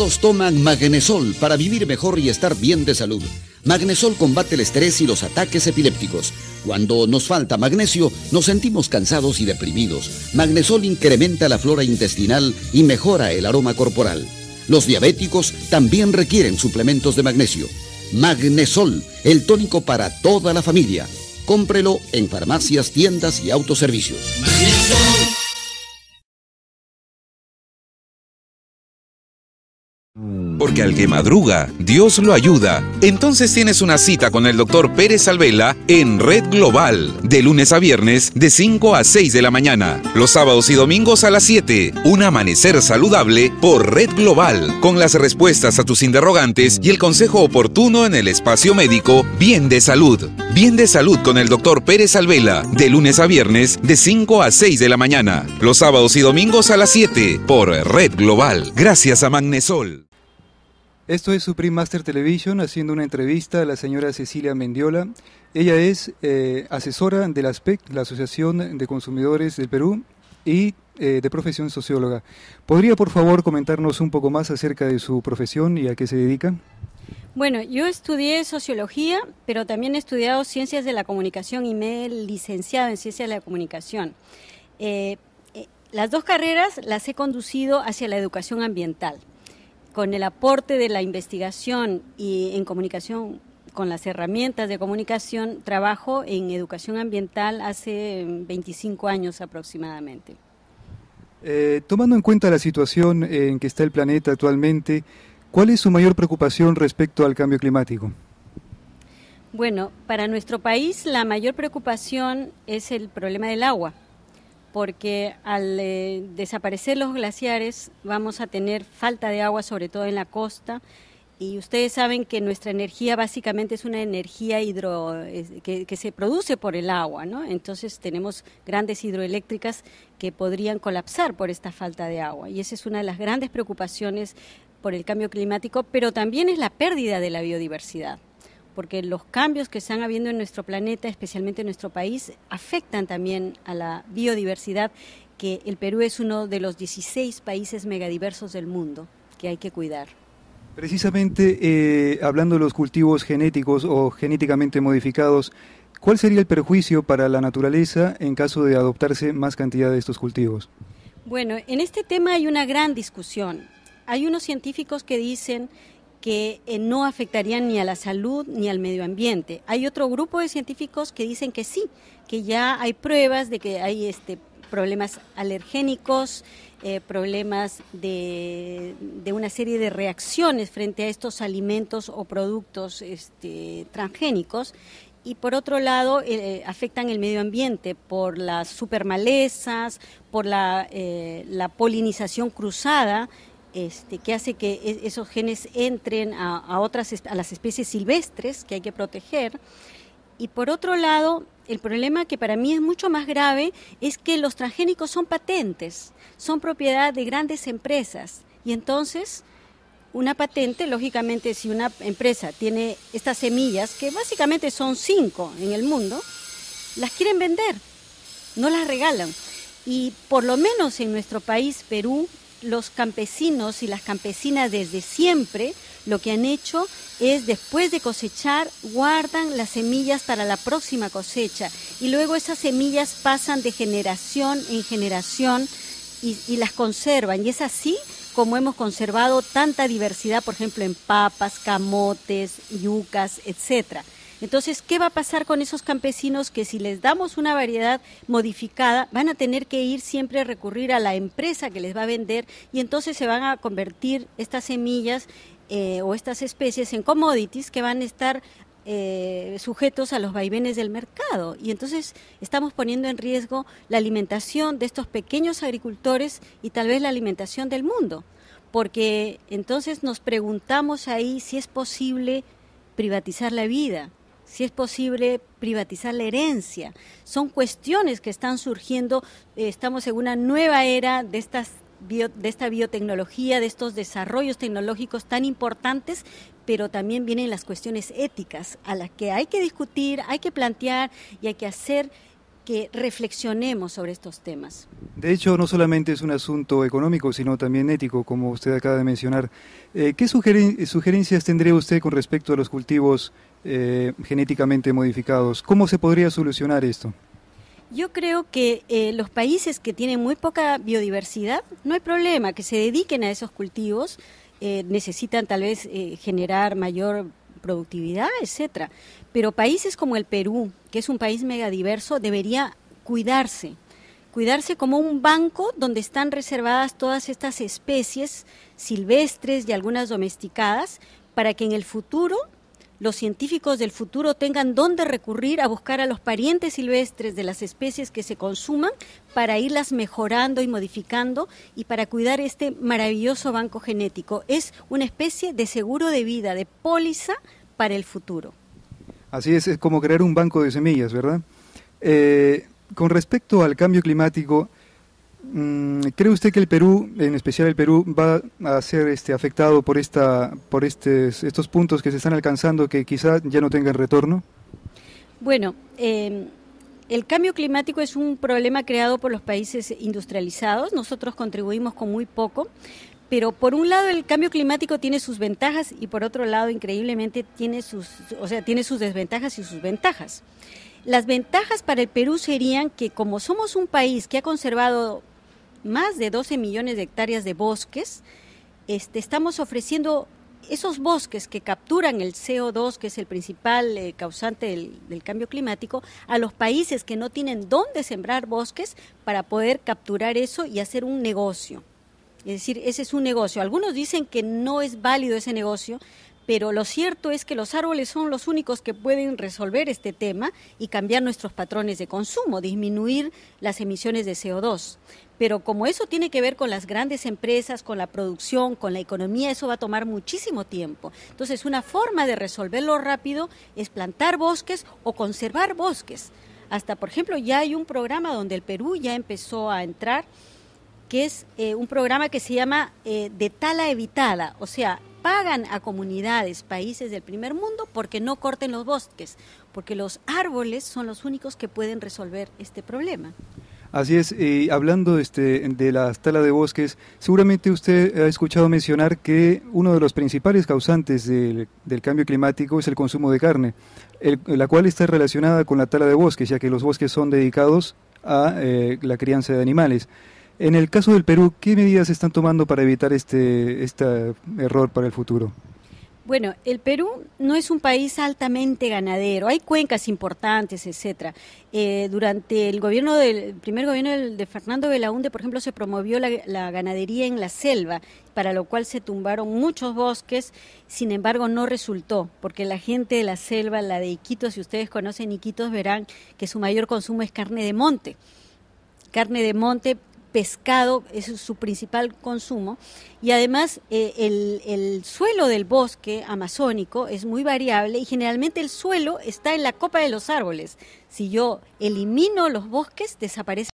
Todos toman Magnesol para vivir mejor y estar bien de salud. Magnesol combate el estrés y los ataques epilépticos. Cuando nos falta magnesio, nos sentimos cansados y deprimidos. Magnesol incrementa la flora intestinal y mejora el aroma corporal. Los diabéticos también requieren suplementos de magnesio. Magnesol, el tónico para toda la familia. Cómprelo en farmacias, tiendas y autoservicios. Magnesol. Porque al que madruga, Dios lo ayuda. Entonces tienes una cita con el Dr. Pérez Alvela en Red Global, de lunes a viernes, de 5 a 6 de la mañana. Los sábados y domingos a las 7. Un amanecer saludable por Red Global, con las respuestas a tus interrogantes y el consejo oportuno en el espacio médico Bien de Salud. Bien de Salud con el Dr. Pérez Alvela, de lunes a viernes, de 5 a 6 de la mañana. Los sábados y domingos a las 7, por Red Global. Gracias a Magnesol. Esto es Supreme Master Television, haciendo una entrevista a la señora Cecilia Mendiola. Ella es asesora de la ASPEC, la Asociación de Consumidores del Perú, y de profesión socióloga. ¿Podría, por favor, comentarnos un poco más acerca de su profesión y a qué se dedica? Bueno, yo estudié sociología, pero también he estudiado ciencias de la comunicación y me he licenciado en ciencias de la comunicación. Las dos carreras las he conducido hacia la educación ambiental. Con el aporte de la investigación y en comunicación, con las herramientas de comunicación, trabajo en educación ambiental hace 25 años aproximadamente. Tomando en cuenta la situación en que está el planeta actualmente, ¿cuál es su mayor preocupación respecto al cambio climático? Bueno, para nuestro país la mayor preocupación es el problema del agua, porque al desaparecer los glaciares vamos a tener falta de agua, sobre todo en la costa, y ustedes saben que nuestra energía básicamente es una energía que se produce por el agua, ¿no? Entonces tenemos grandes hidroeléctricas que podrían colapsar por esta falta de agua, y esa es una de las grandes preocupaciones por el cambio climático, pero también es la pérdida de la biodiversidad, porque los cambios que están habiendo en nuestro planeta, especialmente en nuestro país, afectan también a la biodiversidad, que el Perú es uno de los 16 países megadiversos del mundo que hay que cuidar. Precisamente, hablando de los cultivos genéticos o genéticamente modificados, ¿cuál sería el perjuicio para la naturaleza en caso de adoptarse más cantidad de estos cultivos? Bueno, en este tema hay una gran discusión. Hay unos científicos que dicen que no afectarían ni a la salud ni al medio ambiente. Hay otro grupo de científicos que dicen que sí, que ya hay pruebas de que hay problemas alergénicos, problemas de una serie de reacciones frente a estos alimentos o productos transgénicos. Y por otro lado, afectan el medio ambiente por las supermalezas, por la polinización cruzada, que hace que esos genes entren a las especies silvestres que hay que proteger. Y por otro lado, el problema que para mí es mucho más grave es que los transgénicos son patentes, son propiedad de grandes empresas. Y entonces, una patente, lógicamente, si una empresa tiene estas semillas, que básicamente son 5 en el mundo, las quieren vender, no las regalan. Y por lo menos en nuestro país, Perú, los campesinos y las campesinas desde siempre lo que han hecho es, después de cosechar, guardan las semillas para la próxima cosecha y luego esas semillas pasan de generación en generación y las conservan, y es así como hemos conservado tanta diversidad, por ejemplo, en papas, camotes, yucas, etcétera. Entonces, ¿qué va a pasar con esos campesinos que si les damos una variedad modificada van a tener que ir siempre a recurrir a la empresa que les va a vender, y entonces se van a convertir estas semillas o estas especies en commodities que van a estar sujetos a los vaivenes del mercado? Y entonces estamos poniendo en riesgo la alimentación de estos pequeños agricultores y tal vez la alimentación del mundo, porque entonces nos preguntamos ahí si es posible privatizar la vida, si es posible privatizar la herencia. Son cuestiones que están surgiendo. Estamos en una nueva era de esta biotecnología, de estos desarrollos tecnológicos tan importantes, pero también vienen las cuestiones éticas a las que hay que discutir, hay que plantear y hay que hacer que reflexionemos sobre estos temas. De hecho, no solamente es un asunto económico, sino también ético, como usted acaba de mencionar. ¿Qué sugerencias tendría usted con respecto a los cultivos genéticamente modificados? ¿Cómo se podría solucionar esto? Yo creo que los países que tienen muy poca biodiversidad, no hay problema, que se dediquen a esos cultivos, necesitan tal vez generar mayor productividad, etcétera. Pero países como el Perú, que es un país megadiverso, debería cuidarse como un banco donde están reservadas todas estas especies silvestres y algunas domesticadas, para que en el futuro los científicos del futuro tengan dónde recurrir a buscar a los parientes silvestres de las especies que se consuman para irlas mejorando y modificando y para cuidar este maravilloso banco genético. Es una especie de seguro de vida, de póliza para el futuro. Así es como crear un banco de semillas, ¿verdad? Con respecto al cambio climático, ¿cree usted que el Perú, en especial el Perú, va a ser afectado por estos puntos que se están alcanzando que quizá ya no tengan retorno? Bueno, el cambio climático es un problema creado por los países industrializados. Nosotros contribuimos con muy poco, pero por un lado el cambio climático tiene sus ventajas y por otro lado increíblemente tiene sus desventajas y sus ventajas. Las ventajas para el Perú serían que como somos un país que ha conservado más de 12 millones de hectáreas de bosques, estamos ofreciendo esos bosques que capturan el CO2, que es el principal causante del cambio climático, a los países que no tienen dónde sembrar bosques para poder capturar eso y hacer un negocio. Es decir, ese es un negocio. Algunos dicen que no es válido ese negocio, pero lo cierto es que los árboles son los únicos que pueden resolver este tema y cambiar nuestros patrones de consumo, disminuir las emisiones de CO2. Pero como eso tiene que ver con las grandes empresas, con la producción, con la economía, eso va a tomar muchísimo tiempo. Entonces, una forma de resolverlo rápido es plantar bosques o conservar bosques. Hasta, por ejemplo, ya hay un programa donde el Perú ya empezó a entrar, que es un programa que se llama de tala evitada, o sea, pagan a comunidades, países del primer mundo porque no corten los bosques, porque los árboles son los únicos que pueden resolver este problema. Así es, y hablando de la tala de bosques, seguramente usted ha escuchado mencionar que uno de los principales causantes del cambio climático es el consumo de carne, la cual está relacionada con la tala de bosques, ya que los bosques son dedicados a la crianza de animales. En el caso del Perú, ¿qué medidas se están tomando para evitar este error para el futuro? Bueno, el Perú no es un país altamente ganadero, hay cuencas importantes, etcétera. Durante el primer gobierno de Fernando Belaúnde, por ejemplo, se promovió la ganadería en la selva, para lo cual se tumbaron muchos bosques, sin embargo no resultó, porque la gente de la selva, la de Iquitos, si ustedes conocen Iquitos, verán que su mayor consumo es carne de monte. Carne de monte, pescado, es su principal consumo, y además el suelo del bosque amazónico es muy variable y generalmente el suelo está en la copa de los árboles. Si yo elimino los bosques, desaparece